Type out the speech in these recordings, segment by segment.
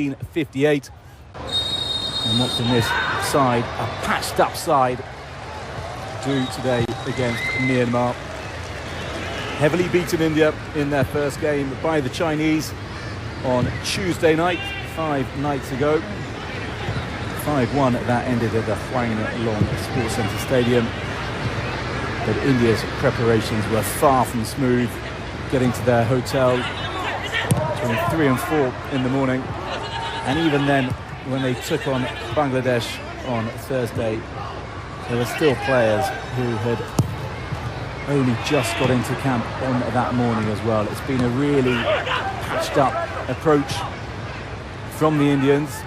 1958. And what can this side, a patched up side, do today against Myanmar? Heavily beaten India in their first game by the Chinese on Tuesday night, 5 nights ago. 5-1 that ended at the Huang Long Sports Centre Stadium. But India's preparations were far from smooth, getting to their hotel between 3 and 4 in the morning. And even then, when they took on Bangladesh on Thursday, there were still players who had only just got into camp on that morning as well. It's been a really patched up approach from the Indians.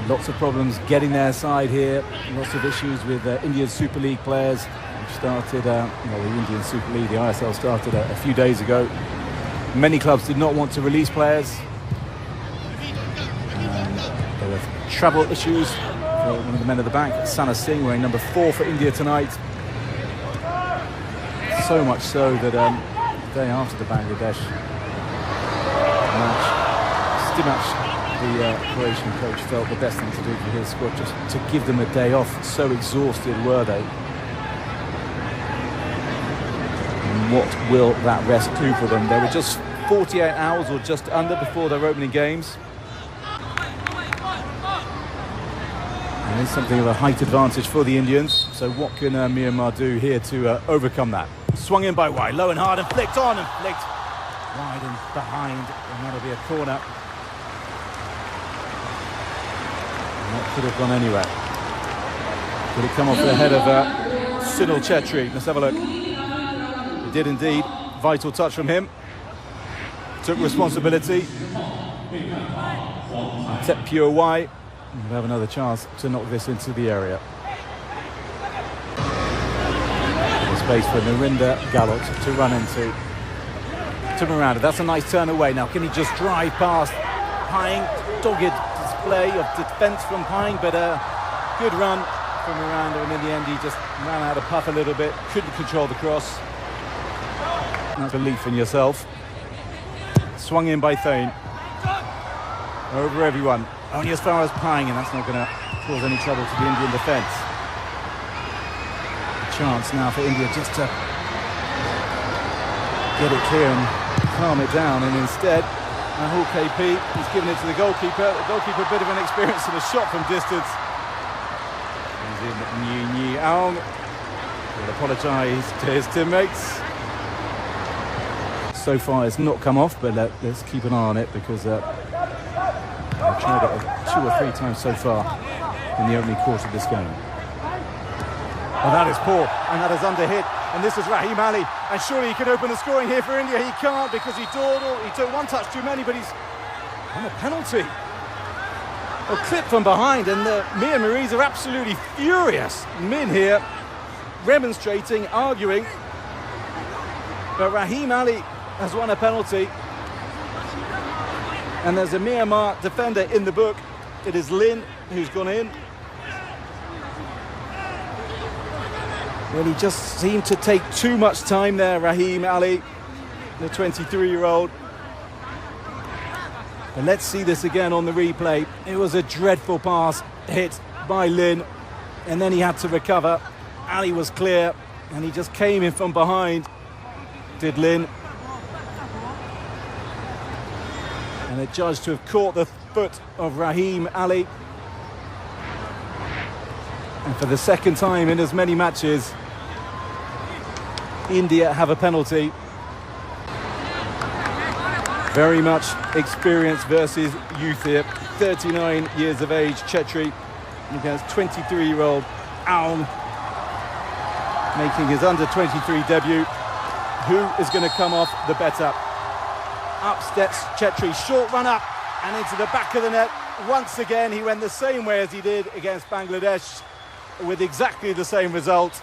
Lots of problems getting their side here. Lots of issues with Indian Super League players. Which started, the Indian Super League, the ISL started a few days ago. Many clubs did not want to release players. And there were travel issues for one of the men at the back, Sana Singh, wearing number 4 for India tonight. So much so that the day after the Bangladesh match, Stimac, the Croatian coach, felt the best thing to do for his squad, just to give them a day off. So exhausted were they. And what will that rest do for them? They were just 48 hours or just under before their opening games. And there's something of a height advantage for the Indians. So what can Myanmar do here to overcome that? Swung in by Wide, low and hard, and flicked on, and flicked wide and behind, and that'll be a corner. And that could have gone anywhere. Could it come off the head of Sunil Chhetri? Let's have a look. It did indeed. Vital touch from him. Took responsibility. Tep Pure Y. We'll have another chance to knock this into the area. Space for Narinder Galot to run into. To Miranda. That's a nice turn away. Now, can he just drive past Pying? Dogged display of defence from Pying, but a good run from Miranda, and in the end he just ran out of puff a little bit. Couldn't control the cross. That's belief in yourself. Swung in by Thane. Over everyone. Only as far as Pying, and that's not going to cause any trouble to the Indian defence. Chance now for India just to get it clear and calm it down, and instead Rahul KP is giving it to the goalkeeper. The goalkeeper, a bit of an experience in a shot from distance. He's in Nyi Aung. He'll apologise to his teammates. So far it's not come off, but let's keep an eye on it, because I've tried it 2 or 3 times so far in the opening quarter of this game. Oh, that is poor, and that is under hit, and this is Rahim Ali, and surely he can open the scoring here for India. He can't, because he dawdled. He took one touch too many, but he's on a penalty. A clip from behind, and the Myanmarese are absolutely furious. Min here remonstrating, arguing, but Rahim Ali has won a penalty, and there's a Myanmar defender in the book. It is Lin who's gone in. Well, he just seemed to take too much time there, Rahim Ali, the 23-year-old. But let's see this again on the replay. It was a dreadful pass hit by Lin, and then he had to recover. Ali was clear, and he just came in from behind, did Lin. And they're judged to have caught the foot of Rahim Ali. And for the second time in as many matches, India have a penalty. Very much experience versus youth here. 39 years of age, Chhetri, against 23-year-old Aung, making his under-23 debut. Who is going to come off the better? Up steps Chhetri, short run up and into the back of the net. Once again, he went the same way as he did against Bangladesh, with exactly the same result.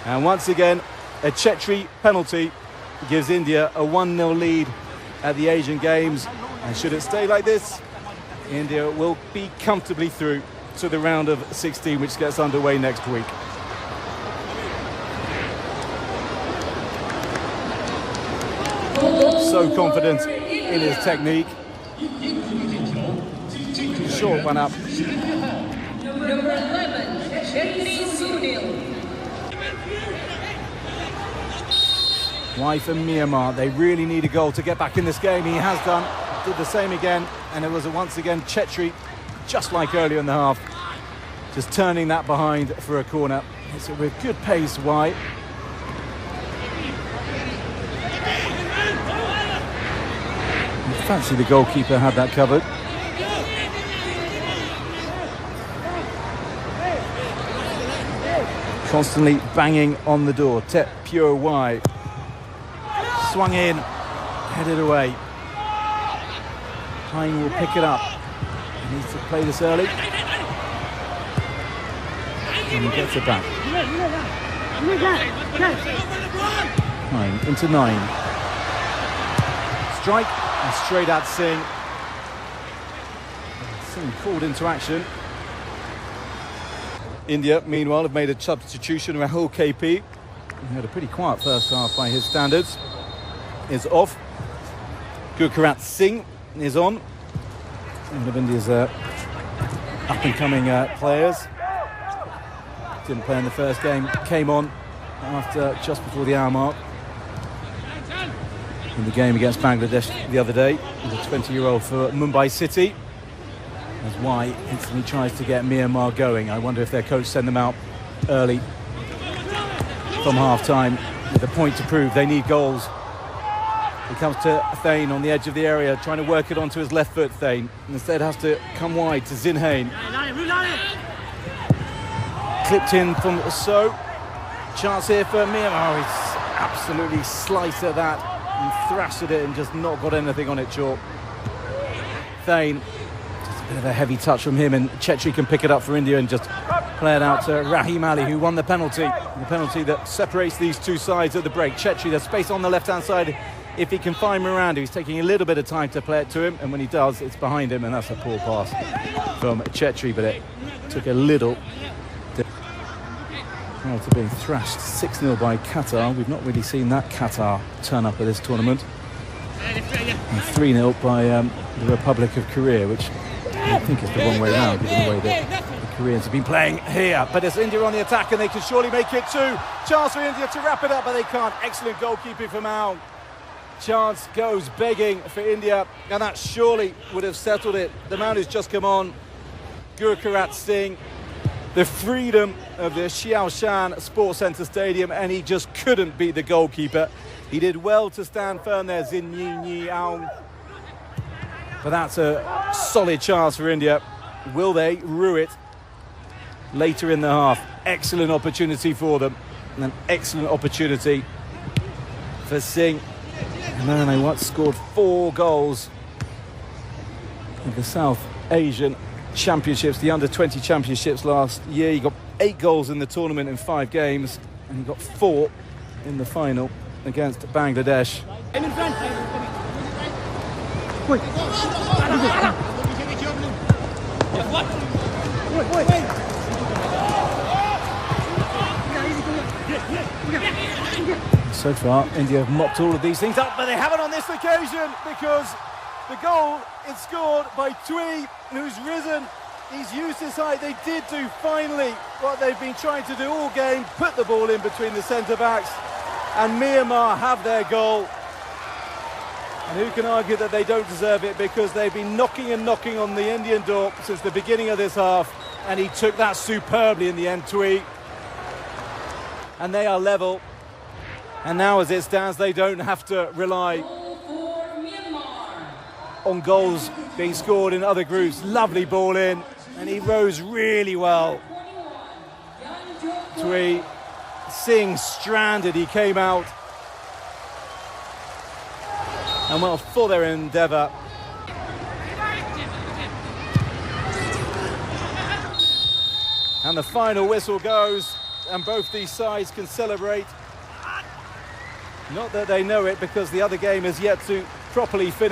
And once again, a Chhetri penalty gives India a 1-0 lead at the Asian Games. And should it stay like this, India will be comfortably through to the round of 16, which gets underway next week. So confident in his technique. short one up. Number 11, Chetri Sunil. Why for Myanmar? They really need a goal to get back in this game. He has done. Did the same again, and it was once again Chetri, just like earlier in the half, just turning that behind for a corner. It's with good pace, Why. Fancy the goalkeeper had that covered. Constantly banging on the door. Tep Pure Y. Swung in, headed away. Hein will pick it up. He needs to play this early. And he gets it back. Hein into 9. Strike. And straight at Singh. Singh called into action. India, meanwhile, have made a substitution. Rahul KP, he had a pretty quiet first half by his standards, is off. Gurkarat Singh is on. One of India's up-and-coming players. Didn't play in the first game. Came on after just before the hour mark. In the game against Bangladesh the other day, the 20-year-old for Mumbai City. That's why instantly tries to get Myanmar going. I wonder if their coach sent them out early from half-time with a point to prove. They need goals. He comes to Thane on the edge of the area, trying to work it onto his left foot, Thane. Instead has to come wide to Zinhain. Clipped in from So. Chance here for Myanmar. He's absolutely sliced at that and thrashed at it and just not got anything on it, Chalk. Thane, just a bit of a heavy touch from him, and Chetri can pick it up for India and just play it out to Rahim Ali, who won the penalty. The penalty that separates these two sides at the break. Chetri, there's space on the left-hand side. If he can find Miranda, he's taking a little bit of time to play it to him, and when he does, it's behind him, and that's a poor pass from Chetri, but it took a little. After being thrashed 6-0 by Qatar, we've not really seen that Qatar turn up at this tournament. And 3-0 by the Republic of Korea, which I think is the wrong way around, given the way that the Koreans have been playing here. But it's India on the attack, and they can surely make it too. Chance for India to wrap it up, but they can't. Excellent goalkeeping from Al. Chance goes begging for India, and that surely would have settled it. The man who's just come on, Gurkarat Singh, the freedom of the Xiaoshan Sports Centre Stadium, and he just couldn't beat the goalkeeper. He did well to stand firm there, Zin Yi Aung. But that's a solid chance for India. Will they rue it later in the half? Excellent opportunity for them, and an excellent opportunity for Singh. And then they once scored 4 goals in the South Asian Championships, the under-20 championships last year. He got 8 goals in the tournament in 5 games, and he got 4 in the final against Bangladesh. So far, India have mopped all of these things up, but they haven't on this occasion, because the goal is scored by Tui, who's risen. He's used his height. They did do finally what they've been trying to do all game, put the ball in between the centre-backs, and Myanmar have their goal. And who can argue that they don't deserve it, because they've been knocking and knocking on the Indian door since the beginning of this half, and he took that superbly in the end, Tui. And they are level. And now, as it stands, they don't have to rely on goals being scored in other groups. Lovely ball in, and he rose really well. Tui Singh stranded, he came out. And well, for their endeavour. And the final whistle goes, and both these sides can celebrate. Not that they know it, because the other game is yet to properly finish.